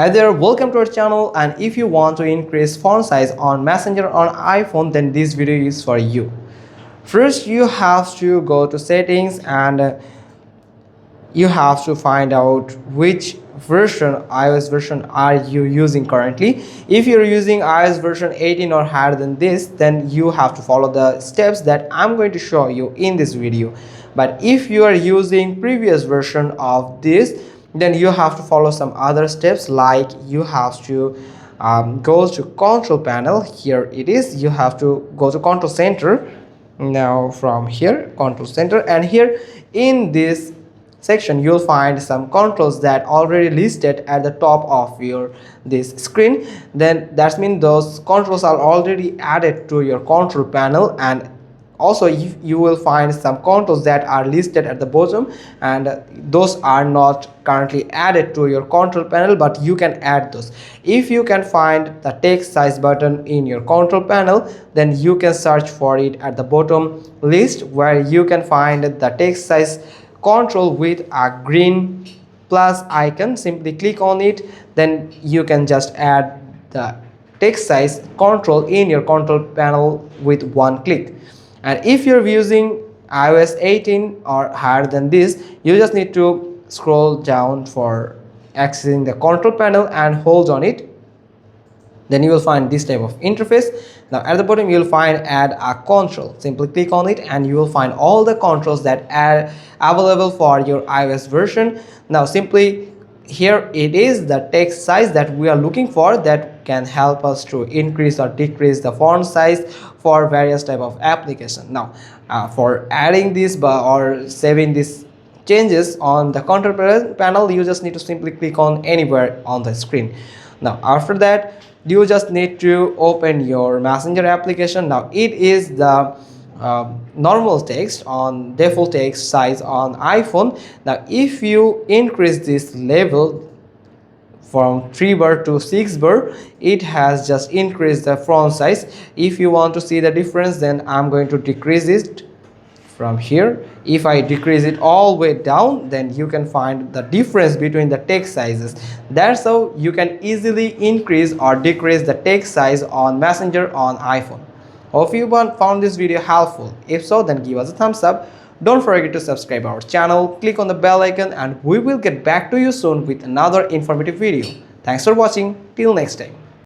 Hi there, welcome to our channel, and if you want to increase font size on Messenger on iPhone, then this video is for you. First, you have to go to settings and you have to find out which iOS version are you using currently. If you're using iOS version 18 or higher than this, then you have to follow the steps that I'm going to show you in this video. But if you are using previous version of this, then you have to follow some other steps, like you have to go to control panel. Here it is. You have to go to control center. Now from here, control center, and here in this section you'll find some controls that already listed at the top of your this screen. Then that means those controls are already added to your control panel, and also you will find some controls that are listed at the bottom, and those are not currently added to your control panel, but you can add those. If you can find the text size button in your control panel, then you can search for it at the bottom list, where you can find the text size control with a green plus icon. Simply click on it, then you can just add the text size control in your control panel with one click. And if you're using iOS 18 or higher than this, you just need to scroll down for accessing the control panel and hold on it. Then you will find this type of interface. Now at the bottom you will find add a control. Simply click on it and you will find all the controls that are available for your iOS version. Now simply here it is the text size that we are looking for, that can help us to increase or decrease the font size for various type of application. Now for adding this or saving these changes on the control panel, you just need to simply click on anywhere on the screen. Now after that, you just need to open your Messenger application. Now it is the normal text on default text size on iPhone. Now if you increase this level from 3 bar to 6 bar, it has just increased the font size. If you want to see the difference, then I'm going to decrease it from here. If I decrease it all the way down, then you can find the difference between the text sizes. That's how you can easily increase or decrease the text size on Messenger on iPhone. Hope you found this video helpful. If so, then give us a thumbs up. Don't forget to subscribe our channel, click on the bell icon, and we will get back to you soon with another informative video. Thanks for watching. Till next time.